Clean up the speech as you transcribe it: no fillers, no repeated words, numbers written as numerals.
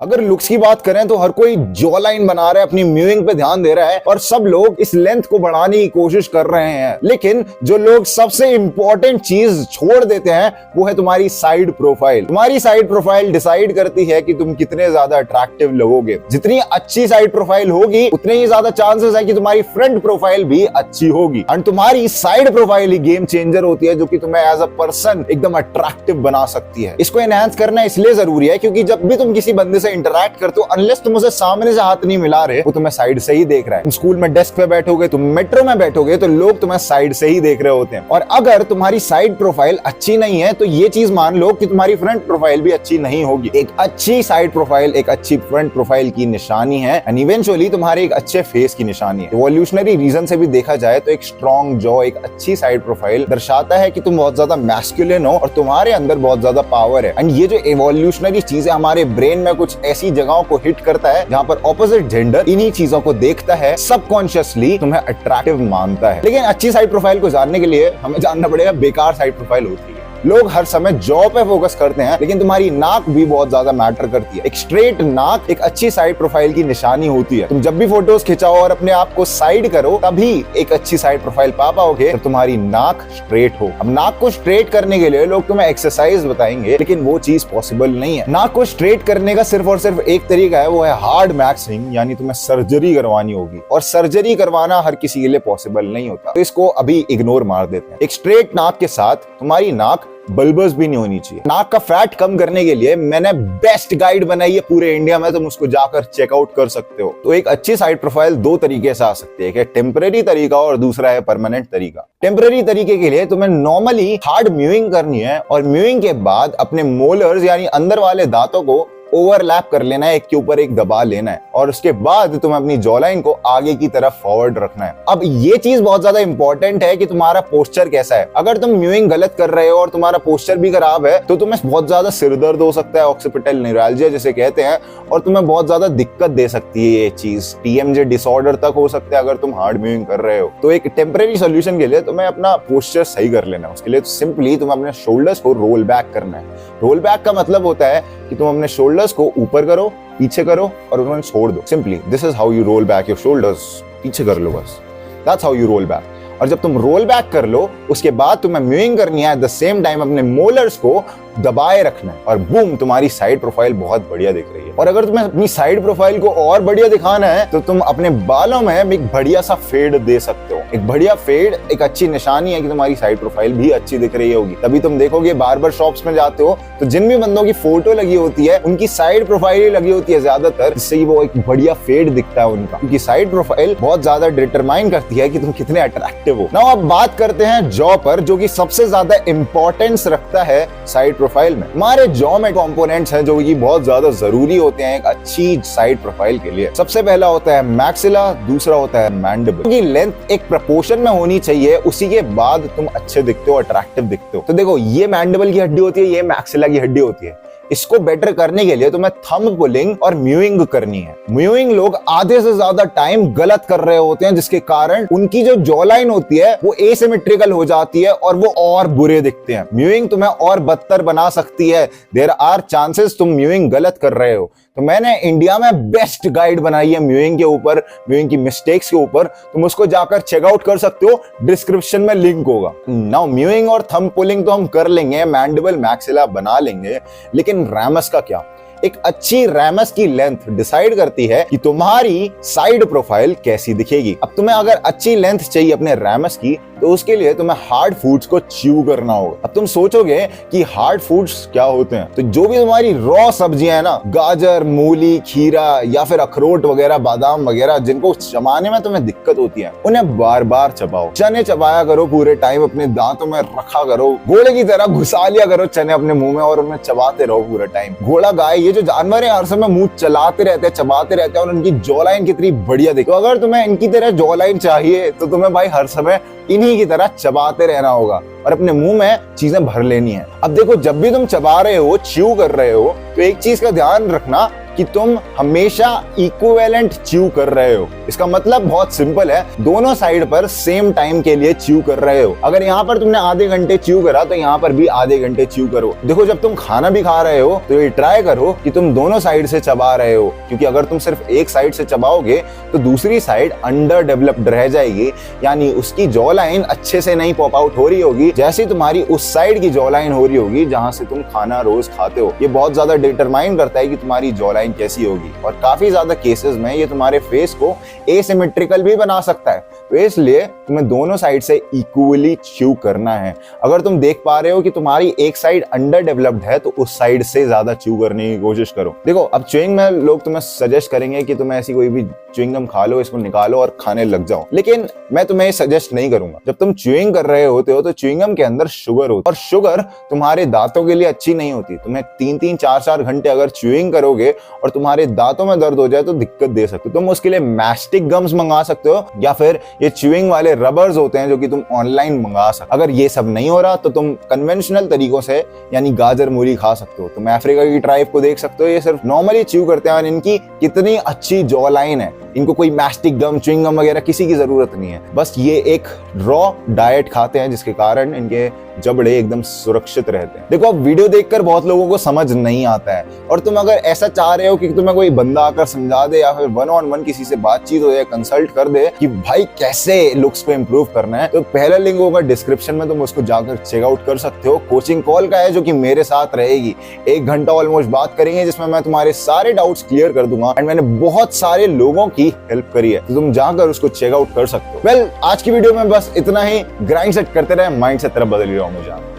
अगर लुक्स की बात करें तो हर कोई जॉ लाइन बना रहा है, अपनी म्यूइंग पे ध्यान दे रहा है और सब लोग इस लेंथ को बढ़ाने की कोशिश कर रहे हैं। लेकिन जो लोग सबसे इंपॉर्टेंट चीज छोड़ देते हैं वो है तुम्हारी साइड प्रोफाइल। तुम्हारी साइड प्रोफाइल डिसाइड करती है कि तुम कितने ज्यादा अट्रैक्टिव लगोगे। जितनी अच्छी साइड प्रोफाइल होगी उतने ही ज्यादा चांसेस है कि तुम्हारी फ्रंट प्रोफाइल भी अच्छी होगी। एंड तुम्हारी साइड प्रोफाइल ही गेम चेंजर होती है, जो कि तुम्हें एज अ पर्सन एकदम अट्रैक्टिव बना सकती है। इसको एनहांस करना इसलिए जरूरी है क्योंकि जब भी तुम किसी बंदे से इंटरैक्ट करते हो, अनलेस तुम उसे सामने से हाथ नहीं मिला रहे, वो तुम्हें साइड से ही देख रहा है। तुम स्कूल में डेस्क पे बैठोगे, तुम मेट्रो में बैठोगे तो लोग तुम्हें साइड से ही देख रहे होते हैं। और अगर तुम्हारी साइड प्रोफाइल अच्छी नहीं है तो ये चीज मान लो कि तुम्हारी फ्रंट प्रोफाइल भी अच्छी नहीं होगी। एक अच्छी साइड प्रोफाइल एक अच्छी फ्रंट प्रोफाइल की निशानी है एंड इवेंचुअली तुम्हारे एक अच्छे फेस की निशानी है। इवोल्यूशनरी रीजन से भी देखा जाए तो एक स्ट्रॉन्ग जॉ, एक अच्छी साइड प्रोफाइल दर्शाता है कि तुम बहुत ज्यादा मैस्कुलिन हो और तुम्हारे अंदर बहुत ज्यादा पावर है। एंड ये जो इवोल्यूशनरी चीज है हमारे ब्रेन में कुछ ऐसी जगहों को हिट करता है जहां पर ऑपोजिट जेंडर इन्हीं चीजों को देखता है, सबकॉन्शियसली तुम्हें अट्रैक्टिव मानता है। लेकिन अच्छी साइड प्रोफाइल को जानने के लिए हमें जानना पड़ेगा बेकार साइड प्रोफाइल होती है। लोग हर समय जॉ पे फोकस करते हैं लेकिन तुम्हारी नाक भी बहुत ज्यादा मैटर करती है। एक स्ट्रेट नाक एक अच्छी साइड प्रोफाइल की निशानी होती है। तुम जब भी फोटोज खिंचाओ और अपने आप को साइड करो तभी एक अच्छी साइड प्रोफाइल पा पाओगे जब तुम्हारी नाक स्ट्रेट हो। अब नाक को स्ट्रेट करने के लिए लोग तुम्हें एक्सरसाइज बताएंगे लेकिन वो चीज पॉसिबल नहीं है। नाक को स्ट्रेट करने का सिर्फ और सिर्फ एक तरीका है, वो है हार्ड मैक्सिंग, यानी तुम्हें सर्जरी करवानी होगी और सर्जरी करवाना हर किसी के लिए पॉसिबल नहीं होता, तो इसको अभी इग्नोर मार देते हैं। एक स्ट्रेट नाक के साथ तुम्हारी नाक बल्बस भी नहीं होनी चाहिए। नाक का फैट कम करने के लिए मैंने बेस्ट गाइड बनाई है पूरे इंडिया में, तुम उसको जाकर चेकआउट कर सकते हो। तो एक अच्छी साइड प्रोफाइल दो तरीके से आ सकती है, एक है टेम्परेरी तरीका और दूसरा है परमानेंट तरीका। टेम्परेरी तरीके के लिए तुम्हें नॉर्मली हार्ड म्यूइंग करनी है और म्यूइंग के बाद अपने मोलर्स यानी अंदर वाले दांतों को ओवरलैप कर लेना है, एक के ऊपर एक दबा लेना है और उसके बाद तुम्हें अपनी जॉ लाइन को आगे की तरफ फॉरवर्ड रखना है। अब ये चीज बहुत ज्यादा इंपॉर्टेंट है कि तुम्हारा पोस्चर कैसा है। अगर तुम म्यूइंग गलत कर रहे हो और तुम्हारा पोस्चर भी खराब है तो तुम्हें बहुत ज्यादा सिरदर्द हो सकता है, ऑक्सीपिटल न्यूरैल्जिया जिसे कहते हैं, और तुम्हें बहुत ज्यादा दिक्कत दे सकती है ये चीज। टीएमजे डिसऑर्डर तक हो सकता है अगर तुम हार्ड म्यूइंग कर रहे हो। तो एक टेम्परेरी सोल्यूशन के लिए तुम्हें अपना पोस्चर सही कर लेना है। उसके लिए सिंपली तुम्हें अपने शोल्डर्स को रोल बैक करना है। रोल बैक का मतलब होता है कि तुम अपने शोल्डर्स को ऊपर करो, पीछे करो और उन्हें छोड़ दो। Simply this is how you roll back your shoulders. पीछे कर लो बस, that's how you roll back. और जब तुम रोल बैक कर लो उसके बाद तुम्हें म्यूइंग करनी है, एट द सेम टाइम अपने मोलर्स को दबाए रखना है और बूम, तुम्हारी साइड प्रोफाइल बहुत बढ़िया दिख रही है। और अगर तुम्हें अपनी साइड प्रोफाइल को और बढ़िया दिखाना है तो तुम अपने बालों में एक बढ़िया सा फेड दे सकते हो। एक बढ़िया फेड एक अच्छी निशानी है कि तुम्हारी साइड प्रोफाइल भी अच्छी दिख रही होगी। तभी तुम देखोगे बार्बर शॉप्स में जाते हो तो जिन भी बंदों की फोटो लगी होती है उनकी साइड प्रोफाइल ही लगी होती है ज्यादातर, जिससे वो एक बढ़िया फेड दिखता है उनका, क्योंकि साइड प्रोफाइल बहुत ज्यादा डिटरमाइन करती है कि तुम कितने अट्रैक्टिव हो। नाउ अब बात करते हैं जॉ पर, जो कि सबसे ज्यादा इंपॉर्टेंस रखता है साइड प्रोफाइल में। हमारे जॉ में कंपोनेंट्स हैं जो कि बहुत ज्यादा जरूरी होते हैं एक अच्छी साइड प्रोफाइल के लिए। सबसे पहला होता है मैक्सिला, दूसरा होता है मैंडिबल। की लेंथ एक प्रपोर्शन में होनी चाहिए, उसी के बाद तुम अच्छे दिखते हो, अट्रैक्टिव दिखते हो। तो देखो, ये मैंडिबल की हड्डी होती है, ये मैक्सिला की हड्डी होती है। इसको बेटर करने के लिए तुम्हें थंब पुलिंग और म्यूइंग करनी है। म्यूइंग लोग आधे से ज्यादा टाइम गलत कर रहे होते हैं, जिसके कारण उनकी जो जॉ लाइन होती है वो एसिमेट्रिकल हो जाती है और वो और बुरे दिखते हैं। म्यूइंग तुम्हें और बदतर बना सकती है। देयर आर चांसेस तुम म्यूइंग गलत कर रहे हो। तो मैंने इंडिया में बेस्ट गाइड बनाई है म्यूइंग के ऊपर, म्यूइंग की मिस्टेक्स के ऊपर। तुम उसको जाकर चेकआउट कर सकते हो, डिस्क्रिप्शन में लिंक होगा। नाउ म्यूइंग और थंब पुलिंग तो हम कर लेंगे, मैंडिबल मैक्सिला बना लेंगे, लेकिन रैमस का क्या? एक अच्छी रैमस की लेंथ डिसाइड करती है कि तुम्हारी साइड प्रोफाइल कैसी दिखेगी। अब तुम्हें अगर अच्छी लेंथ चाहिए अपने रैमस की तो उसके लिए तुम्हें हार्ड फूड्स को च्यू करना होगा। अब तुम सोचोगे कि हार्ड फूड्स क्या होते हैं, तो जो भी तुम्हारी रॉ सब्जियां है ना, गाजर, मूली, खीरा या फिर अखरोट वगैरह, बादाम वगैरह, जिनको चबाने में तुम्हें दिक्कत होती है, उन्हें बार बार चबाओ। चने चबाया करो पूरे टाइम, अपने दांतों में रखा करो, घोड़े की तरह घुसा लिया करो चने अपने मुंह में और उन्हें चबाते रहो पूरे टाइम। घोड़ा, गाय, ये जो जानवर है हर समय मुंह चलाते रहते हैं, चबाते रहते हैं और उनकी जॉ लाइन कितनी बढ़िया दिखे। तो अगर तुम्हें इनकी तरह जॉ लाइन चाहिए तो तुम्हें भाई हर समय इन्हीं की तरह चबाते रहना होगा और अपने मुंह में चीजें भर लेनी है। अब देखो, जब भी तुम चबा रहे हो, च्यू कर रहे हो, तो एक चीज का ध्यान रखना कि तुम हमेशा इक्विवेलेंट च्यू कर रहे हो। इसका मतलब बहुत सिंपल है, दोनों साइड पर सेम टाइम के लिए च्यू कर रहे हो। अगर यहाँ पर तुमने आधे घंटे च्यू करा तो यहाँ पर भी आधे घंटे च्यू करो। देखो जब तुम खाना भी खा रहे हो तो ये ट्राई करो कि तुम दोनों साइड से चबा रहे हो, क्योंकि अगर तुम सिर्फ एक साइड से चबाओगे तो दूसरी साइड अंडर डेवलप्ड रह जाएगी, यानी उसकी जॉ लाइन अच्छे से नहीं पॉप आउट हो रही होगी, जैसी तुम्हारी उस साइड की जॉ लाइन हो रही होगी जहां से तुम खाना रोज खाते हो। ये बहुत ज्यादा डिटरमाइन करता है कि तुम्हारी जॉ लाइन कैसी होगी, और काफी ज्यादा केसेस में ये तुम्हारे फेस को एसिमेट्रिकल भी बना सकता है। तो इसलिए तुम्हें दोनों साइड से इक्वली च्यू करना है। अगर तुम देख पा रहे हो कि तुम्हारी एक साइड अंडर डेवलप्ड है तो उस साइड से ज्यादा च्यू करने की कोशिश करो। देखो अब च्यूइंग में लोग तुम्हें सजेस्ट करेंगे कि तुम ऐसी कोई भी च्यूइंग गम खा लो, इसको निकालो और खाने लग जाओ, लेकिन मैं तुम्हें सजेस्ट नहीं करूंगा। जब तुम च्यूइंग कर रहे होते हो तो च्यूइंग गम के अंदर शुगर होती है, और शुगर तुम्हारे दांतों के लिए अच्छी नहीं होती। तुम्हें 3-3, 4-4 घंटे अगर च्यूइंग करोगे और तुम्हारे दांतों में दर्द हो जाए तो दिक्कत दे सकते हो। तुम उसके लिए मैस्टिक गम्स मंगा सकते हो, या फिर ये च्यूइंग वाले रबर्स होते हैं जो कि तुम ऑनलाइन मंगा सकते हो। अगर ये सब नहीं हो रहा तो तुम कन्वेंशनल तरीकों से यानी गाजर मूली खा सकते हो। तुम अफ्रीका की ट्राइब को देख सकते हो, ये सिर्फ नॉर्मली च्यू करते हैं और इनकी कितनी अच्छी जॉ लाइन है। इनको कोई मैस्टिक गम, च्यूइंग गम वगैरह किसी की जरूरत नहीं है, बस ये एक रॉ डाइट खाते हैं जिसके कारण इनके जबड़े एकदम सुरक्षित रहते हैं। देखो अब वीडियो देखकर बहुत लोगों को समझ नहीं आता है, और तुम अगर ऐसा चाह रहे हो कि तुम्हें कोई बंदा आकर समझा दे या फिर 1-on-1 किसी से बातचीत हो जाए, कंसल्ट कर दे कि भाई कैसे लुक्स को इंप्रूव करना है, तो पहला लिंक होगा डिस्क्रिप्शन में, तुम उसको जाकर चेकआउट कर सकते हो। कोचिंग कॉल का है जो कि मेरे साथ रहेगी, 1 घंटा ऑलमोस्ट बात करेंगे जिसमें मैं तुम्हारे सारे डाउट्स क्लियर कर दूंगा, एंड मैंने बहुत सारे लोगों की हेल्प करी है, तो तुम जाकर उसको चेकआउट कर सकते हो। वेल, आज की वीडियो में बस इतना ही। ग्राइंड सेट करते रहे, माइंड से तरफ बदल रहा हूं मैं।